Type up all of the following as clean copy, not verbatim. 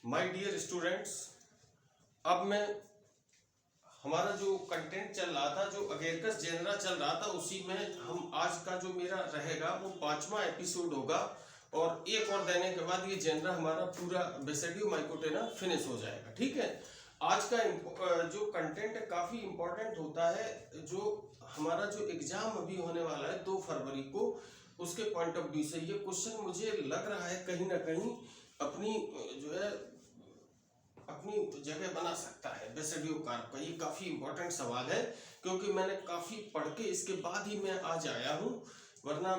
My dear students, अब मैं हमारा जो कंटेंट चल रहा था, जो अगेरकस जेनरा चल रहा था, उसी में हम आज का जो मेरा रहेगा वो 5वां एपिसोड होगा। और एक और देने के बाद ये जेनरा हमारा पूरा बेसिडियो माइकोटेना फिनिश हो जाएगा। ठीक है, आज का जो कंटेंट है काफ़ी इम्पोर्टेंट होता है। जो हमारा जो एग्ज़ाम अभी होने वाला है 2 फरवरी को, उसके पॉइंट ऑफ व्यू से ये क्वेश्चन मुझे लग रहा है कहीं ना कहीं अपनी जो है अपनी जगह बना सकता है। बेसिडियो कार्प का ये काफ़ी इंपॉर्टेंट सवाल है, क्योंकि मैंने काफ़ी पढ़ के इसके बाद ही मैं आज आया हूँ, वरना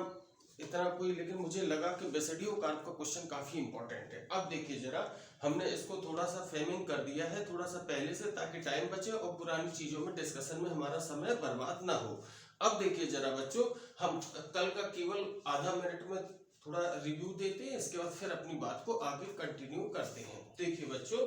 इतना कोई, लेकिन मुझे लगा कि बेसिडियो कार्प का क्वेश्चन काफ़ी इंपॉर्टेंट है। अब देखिए जरा, हमने इसको थोड़ा सा फ्रेमिंग कर दिया है थोड़ा सा पहले से, ताकि टाइम बचे और पुरानी चीज़ों में डिस्कशन में हमारा समय बर्बाद ना हो। अब देखिए जरा बच्चों, हम कल का केवल आधा मिनट में थोड़ा रिव्यू देते हैं, इसके बाद फिर अपनी बात को आगे कंटिन्यू करते हैं। देखिए बच्चों,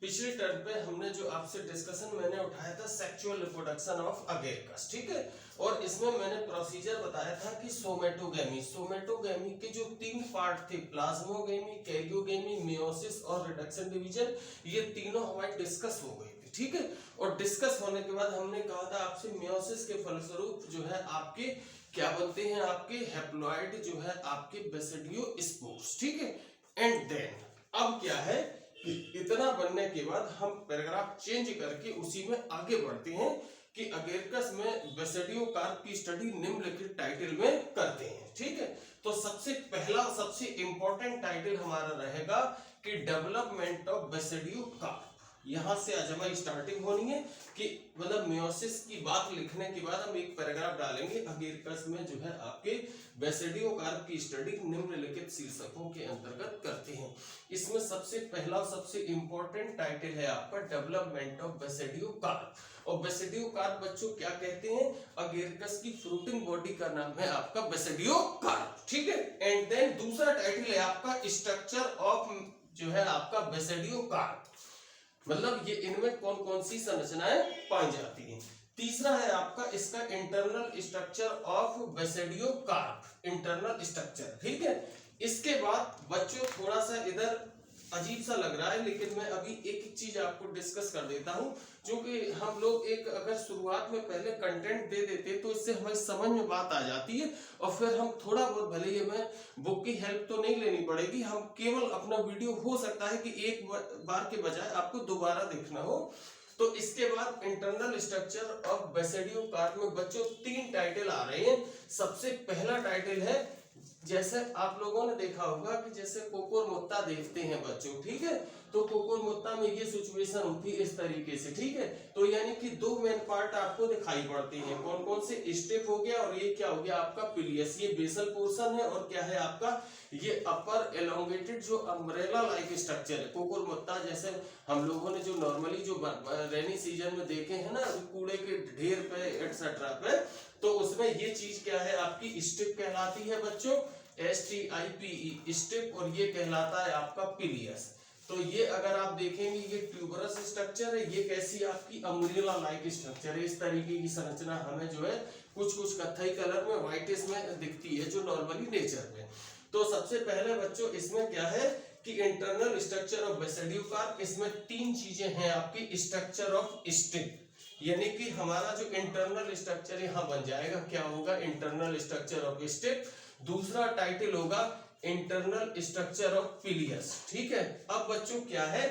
पिछले टर्म पे हमने जो आपसे डिस्कशन मैंने उठाया था सेक्सुअल रिप्रोडक्शन ऑफ अगेरकस, ठीक है। और इसमें मैंने प्रोसीजर बताया था कि सोमेटोगेमी के जो 3 पार्ट थे, प्लाज्मोगेमी, कैरियोगेमी, मेयोसिस और रिडक्शन डिवीजन, ये तीनों हमारे डिस्कस हो गए थे। ठीक है, और डिस्कस होने के बाद हमने कहा था आपसे मेयोसिस के फलस्वरूप जो है आपके क्या बनते हैं, आपके हैप्लॉइड जो है आपके बेसिडियो स्पोर्स। ठीक है, एंड देन अब क्या है, इतना बनने के बाद हम पैराग्राफ चेंज करके उसी में आगे बढ़ते हैं कि अगेरकस में बेसिडियो कार्प की स्टडी निम्नलिखित टाइटल में करते हैं। ठीक है, तो सबसे पहला सबसे इंपॉर्टेंट टाइटल हमारा रहेगा कि डेवलपमेंट ऑफ बेसिडियो कार्प। यहां से आज हमारी स्टार्टिंग होनी है कि मतलब मेयोसिस की बात लिखने के बाद हम एक पैराग्राफ डालेंगे अगेरकस में जो है आपके बेसिडियो कार्प की स्टडी निम्नलिखित शीर्षकों के अंतर्गत करते हैं। इसमें सबसे पहला सबसे इंपॉर्टेंट टाइटल है आपका डेवलपमेंट ऑफ बेसिडियो कार्प। और बेसिडियो कार्प बच्चों क्या कहते हैं, अगेरकस की फ्रूटिंग बॉडी का नाम है आपका बेसिडियो कार्प। ठीक है, एंड देन दूसरा टाइटल है आपका स्ट्रक्चर ऑफ जो है आपका बेसिडियो कार्प, मतलब ये इनमें कौन कौन सी संरचनाएं पाई जाती हैं। तीसरा है आपका इसका internal structure of basidio carp, internal structure. ठीक है, इसके बाद बच्चों थोड़ा सा इधर अजीब सा लग रहा है, लेकिन मैं अभी एक चीज आपको डिस्कस कर देता हूं, क्योंकि हम लोग एक अगर शुरुआत में पहले कंटेंट दे देते तो इससे हमारी समझ में बात आ जाती है, और फिर हम थोड़ा बहुत, भले ही हमें बुक की हेल्प तो नहीं लेनी पड़ेगी, हम केवल अपना वीडियो हो सकता है कि एक बार के बजाय आपको दोबारा देखना हो। तो इसके बाद internal structure of basidio carp में बच्चों 3 टाइटल आ रहे हैं। सबसे पहला टाइटल है, जैसे आप लोगों ने देखा होगा कि जैसे कोकोरमुत्ता देखते हैं बच्चों, ठीक है, तो कोकोरमुत्ता में ये सिचुएशन होती है इस तरीके से। ठीक है, तो यानी कि 2 मेन पार्ट आपको दिखाई पड़ते हैं, कौन कौन से, स्टेप हो गया और ये क्या हो गया आपका पिलियस, ये बेसल पोर्शन है, और क्या है आपका ये अपर एलोंगेटेड जो अम्ब्रेला लाइक स्ट्रक्चर है। कोकोरमुत्ता जैसे हम लोगों ने जो नॉर्मली जो रेनी सीजन में देखे हैं ना, कूड़े के ढेर पे एक्सेट्रा पे, तो उसमें ये चीज क्या है आपकी स्टिप कहलाती है बच्चों, STIPE स्टिप, और ये कहलाता है आपका पिलियस। तो ये अगर आप देखेंगे ये ट्यूबरस स्ट्रक्चर है, ये कैसी आपकी अम्ब्रेला लाइक स्ट्रक्चर है। इस तरीके की संरचना हमें जो है कुछ कुछ कत्थई कलर में, व्हाइटिश में दिखती है जो नॉर्मली नेचर में। तो सबसे पहले बच्चों इसमें क्या है कि internal structure of basidio carp, इसमें 3 चीजें हैं आपकी। स्ट्रक्चर ऑफ स्टिप, यानी कि हमारा जो इंटरनल स्ट्रक्चर यहाँ बन जाएगा, क्या होगा, इंटरनल स्ट्रक्चर ऑफ स्टिप। दूसरा टाइटल होगा इंटरनल स्ट्रक्चर ऑफ पिलियस। ठीक है, अब बच्चों क्या है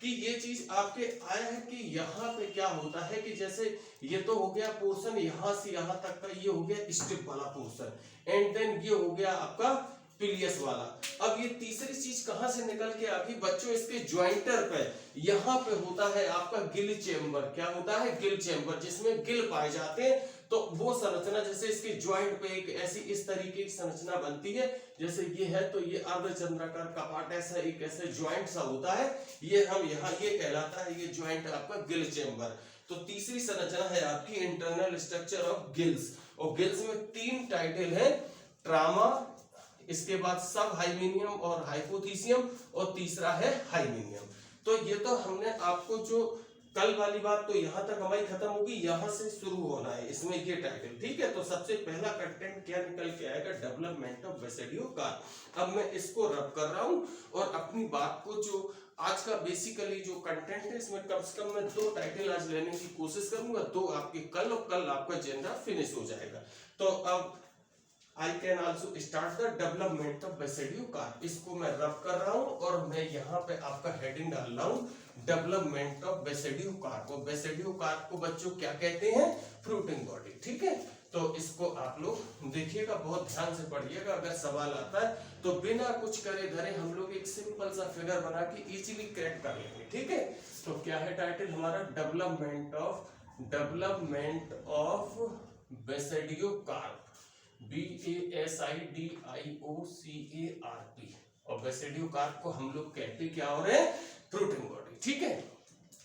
कि ये चीज आपके आया है कि यहाँ पे क्या होता है कि जैसे ये तो हो गया पोर्शन यहाँ से यहाँ तक का, ये हो गया स्टिप वाला पोर्शन, एंड देन ये हो गया आपका पिलियस वाला। अब ये तीसरी चीज कहां से निकल के आ गई बच्चों, इसके ज्वाइंटर पे यहाँ पे होता है आपका गिल चेम्बर। क्या होता है, गिल चेम्बर, जिसमें गिल पाए जाते हैं। तो वो संरचना जैसे इसके ज्वाइंट पे एक ऐसी इस तरीके की संरचना बनती है, जैसे ये है तो ये अर्धचंद्राकार कपाट ऐसा एक ऐसे ज्वाइंट सा होता है, ये हम यहाँ ये कहलाता है ये ज्वाइंट आपका गिल चेम्बर। तो तीसरी संरचना है आपकी इंटरनल स्ट्रक्चर ऑफ गिल्स, और गिल्स में 3 टाइटल है, ट्रामा, इसके बाद सब हाइमेनियम और हाइपोथीसियम, और तीसरा है हाइमेनियम। तो ये तो हमने आपको जो कल वाली बात तो यहाँ तक हमारी खत्म होगी, यहाँ से शुरू होना है इसमें ये टाइटल, ठीक है। तो सबसे पहला कंटेंट क्या निकल के आएगा, डेवलपमेंट ऑफ बेसिडियो कार। अब मैं इसको रब कर रहा हूँ और अपनी बात को, जो आज का बेसिकली जो कंटेंट है, इसमें कम से कम मैं 2 टाइटल आज लेने की कोशिश करूंगा, 2 आपके कल, और कल आपका जेनरा फिनिश हो जाएगा। तो अब I can also start the development of basidio car, इसको मैं रब कर रहा हूँ और मैं यहाँ पे आपका हेडिंग डाल रहा हूँ डेवलपमेंट ऑफ बेसिडियो कार को। बेसिडियो कार को बच्चों क्या कहते हैं, फ्रूटिंग बॉडी, ठीक है। तो इसको आप लोग देखिएगा, बहुत ध्यान से पढ़िएगा, अगर सवाल आता है तो बिना कुछ करे धरे हम लोग एक सिंपल सा फिगर बना के इजीली क्रैक कर लेंगे, ठीक है। तो क्या है टाइटल हमारा, development of basidio car, BASIDIOCARP, और बेसिडियो कार को हम लोग कहते क्या हो रहे हैं, फ्रूटिंग बॉडी, ठीक है।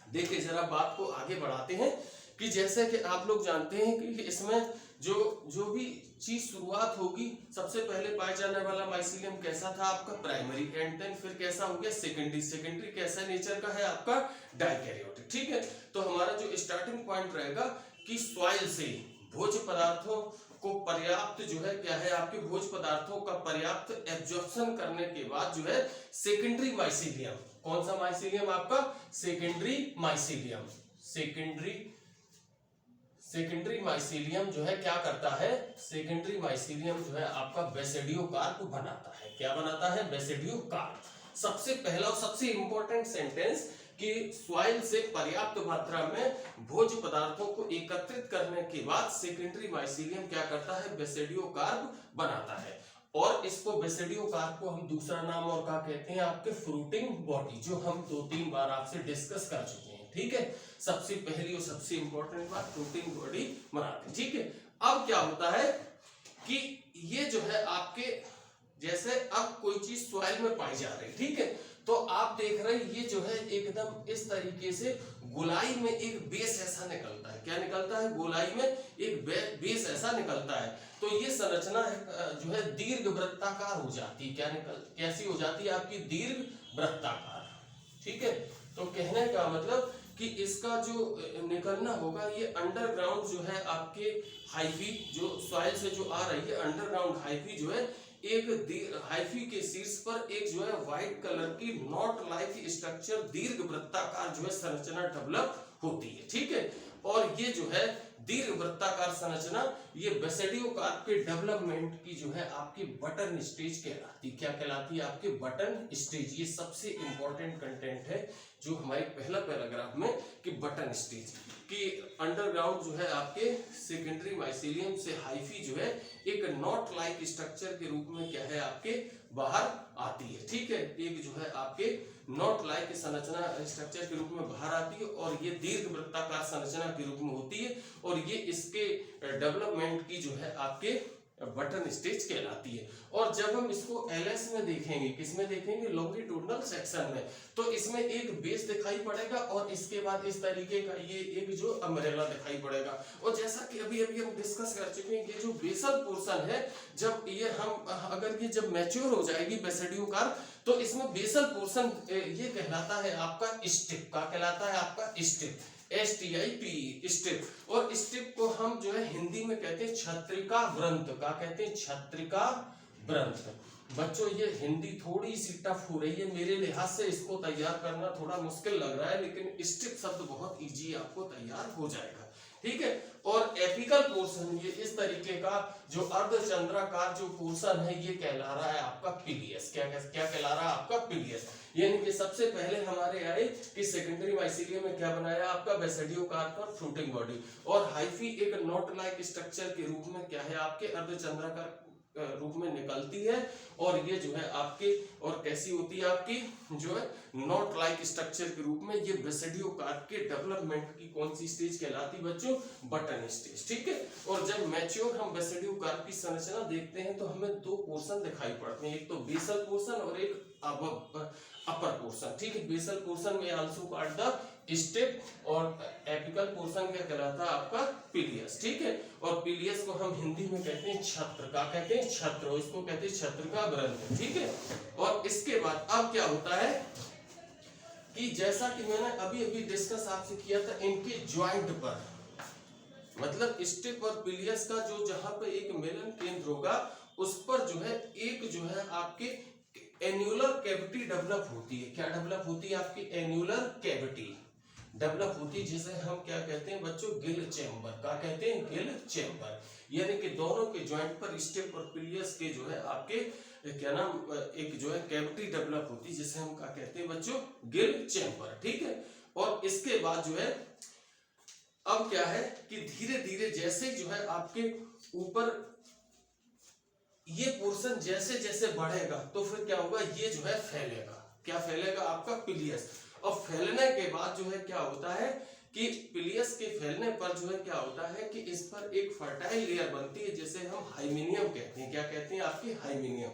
देखिए जरा बात को आगे बढ़ाते हैं कि जैसे कि आप लोग जानते हैं कि इसमें जो भी चीज शुरुआत होगी, सबसे पहले पाए जाने वाला माइसीलियम कैसा था आपका, प्राइमरी, एंड देन फिर कैसा हो गया, सेकेंडरी कैसा नेचर का है आपका, डाइकैरियोटिक, ठीक है। तो हमारा जो स्टार्टिंग पॉइंट रहेगा कि सॉइल से भोज्य पदार्थों को पर्याप्त जो है क्या है, आपके भोज्य पदार्थों का पर्याप्त एब्जॉर्प्शन करने के बाद जो है सेकेंडरी माइसीलियम, कौन सा माइसीलियम आपका, सेकेंडरी माइसीलियम जो है क्या करता है, सेकेंडरी माइसीलियम जो है आपका बेसिडियो कार को बनाता है, क्या बनाता है, बेसिडियो कार। सबसे पहला और सबसे इंपॉर्टेंट सेंटेंस कि सॉइल से पर्याप्त मात्रा में भोज्य पदार्थों को एकत्रित करने के बाद सेकेंडरी माइसीलियम क्या करता है, बेसिडियो कार्प बनाता है। और इसको बेसिडियो कार्प को हम दूसरा नाम और क्या कहते हैं आपके, फ्रूटिंग बॉडी, जो हम 2-3 बार आपसे डिस्कस कर चुके हैं, ठीक है। सबसे पहली और सबसे इंपॉर्टेंट बात, फ्रूटिंग बॉडी बनाते हैं, ठीक है। अब क्या होता है कि ये जो है आपके, जैसे अब कोई चीज सॉइल में पाई जा रही है, ठीक है, तो आप देख रहे हैं ये जो है एकदम इस तरीके से गोलाई में एक बेस ऐसा निकलता है, क्या निकलता है, गोलाई में एक बेस ऐसा निकलता है। तो ये संरचना जो है दीर्घ वृत्ताकार हो जाती है, कैसी हो जाती है आपकी, दीर्घ वृत्ताकार, ठीक है। तो कहने का मतलब कि इसका जो निकलना होगा, ये अंडरग्राउंड जो है आपके हाइफी, जो सॉइल से जो आ रही है अंडरग्राउंड हाइफी जो है, एक हाइफी के शीर्ष पर एक जो है व्हाइट कलर की नॉट लाइक स्ट्रक्चर दीर्घ वृत्ताकार जो है संरचना डेवलप होती है, ठीक है। और ये जो है दीर्घ वृत्ताकार संरचना, ये बेसिडियो कार्प के डेवलपमेंट की जो है आपकी बटन स्टेज कहलाती, क्या कहलाती है आपके, बटन स्टेज। ये सबसे इंपॉर्टेंट कंटेंट है जो हमारे पहला पैराग्राफ में, कि बटन स्टेज कि अंडरग्राउंड जो है आपके सेकेंडरी माइसीलियम से हाइफी जो है एक नॉट लाइक स्ट्रक्चर के रूप में क्या है आपके बाहर आती है, ठीक है। एक जो है आपके नॉट लाइक संरचना स्ट्रक्चर के रूप में बाहर आती है और ये दीर्घ वृत्ताकार संरचना के रूप में होती है, और ये इसके डेवलपमेंट की जो है आपके बटन स्टेज कहलाती है। और जब हम इसको एलएस में देखेंगे, किसमें देखेंगे, लॉन्गिट्यूडनल सेक्शन में, तो इसमें एक बेस दिखाई पड़ेगा और इसके बाद इस तरीके का ये एक जो अम्ब्रेला दिखाई पड़ेगा। और जैसा कि अभी हम डिस्कस कर चुके हैं, ये जो बेसल पोर्शन है, जब ये हम अगर ये जब मैच्योर हो जाएगी बेसिडियो कार्प, तो इसमें बेसल पोर्शन ये कहलाता है आपका स्टिप, का कहलाता है आपका स्टिप, STIP स्टिप। और स्टिप को हम जो है हिंदी में कहते हैं छत्रिका व्रंत, का कहते हैं छत्रिका व्रंत। बच्चों ये हिंदी थोड़ी सी टफ हो रही है मेरे लिहाज से, इसको तैयार करना थोड़ा मुश्किल लग रहा है, लेकिन स्टिप शब्द बहुत इजी आपको तैयार हो जाएगा, ठीक है। और एपिकल पोर्शन, ये इस तरीके का जो अर्धचंद्राकार जो पोर्शन है, ये कहला रहा है आपका पीलियस, क्या कहला रहा है आपका पीलियस। यानी कि सबसे पहले हमारे आए कि सेकेंडरी माइसीलियम में क्या बनाया आपका, बेसिडियो कार्प और फ्रूटिंग बॉडी, और हाइफी एक नॉट लाइक स्ट्रक्चर के रूप में क्या है आपके अर्धचंद्राकार रूप में निकलती है, और ये जो है आपके, और कैसी होती है आपकी, जो है नॉट लाइक स्ट्रक्चर के रूप में। ये बेसिडियो कार्प के डेवलपमेंट की कौन सी स्टेज कहलाती बच्चों, बटन स्टेज, ठीक है। और जब मैच्योर हम बेसिडियो कार्प की संरचना देखते हैं तो हमें 2 पोर्शन दिखाई पड़ते हैं, एक तो बेसल पोर्शन और एक अपर पोर्शन, ठीक है। बेसल पोर्शन में आल्सो कॉल्ड द स्टिप, और एपिकल पोर्शन क्या कहलाता है आपका पीलियस, ठीक है। और पीलियस को हम हिंदी में कहते हैं छत्र, का कहते हैं छत्र, इसको कहते हैं छत्र का व्रंत, ठीक है। और इसके बाद अब क्या होता है कि जैसा कि मैंने अभी अभी डिस्कस आपसे किया था इनके ज्वाइंट पर, मतलब स्टेप और पिलियस का जो जहां पे एक मिलन केंद्र होगा उस पर जो है एक जो है आपके एन्युलर कैविटी डेवलप होती है। क्या डेवलप होती है? आपकी एन्युलर कैविटी डेवलप होती है, जिसे हम क्या कहते हैं बच्चों? गिल चैम्बर। क्या कहते हैं? गिल चैम्बर। यानी कि दोनों के ज्वाइंट पर स्टेप और पिलियस के जो है आपके क्या नाम एक जो है कैविटी डेवलप होती है, जिसे हम क्या कहते हैं बच्चों? गिल चैम्बर। ठीक है। और इसके बाद जो है अब क्या है कि धीरे धीरे जैसे जो है आपके ऊपर ये पोर्शन जैसे जैसे बढ़ेगा तो फिर क्या होगा? ये जो है फैलेगा। क्या फैलेगा? आपका पिलियस। और फैलने के बाद जो है क्या होता है कि पिलियस के फैलने पर जो है क्या होता है कि इस पर एक फर्टाइल लेयर बनती है, जिसे हम हाइमेनियम कहते हैं। क्या कहते हैं? आपकी हाइमेनियम।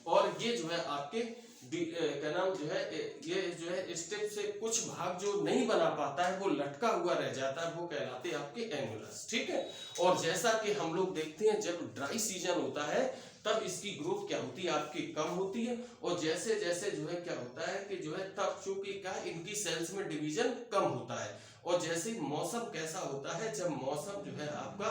और ये जो है आपके क्या नाम जो है ये जो है स्टेप से कुछ भाग जो नहीं बना पाता है, वो लटका हुआ रह जाता है, वो कहलाते हैं आपके एन्युलस। ठीक है। और जैसा कि हम लोग देखते हैं जब ड्राई सीजन होता है तब इसकी ग्रोथ क्या होती है? आपकी कम होती है। और जैसे जैसे जो है क्या होता है कि जो है तब चूंकि क्या इनकी सेल्स में डिवीजन कम होता है। और जैसे मौसम कैसा होता है? जब मौसम जो है आपका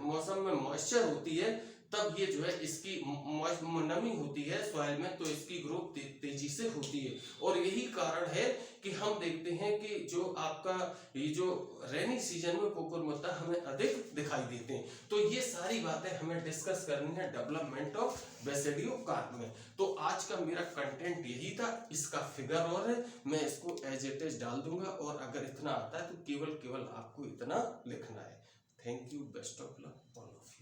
मौसम में मॉइस्चर होती है तब ये जो है इसकी नमी होती है सॉइल में, तो इसकी ग्रोथ तेजी से होती है। और यही कारण है कि हम देखते हैं कि जो आपका ये जो रेनी सीजन में कोकुरमुत्ता हमें अधिक दिखाई देते हैं। तो ये सारी बातें हमें डिस्कस करनी है डेवलपमेंट ऑफ बेसिडियोकार्प में। तो आज का मेरा कंटेंट यही था। इसका फिगर और है, मैं इसको एज इट इज डाल दूंगा, और अगर इतना आता है तो केवल आपको इतना लिखना है। Thank you, best of luck all of you.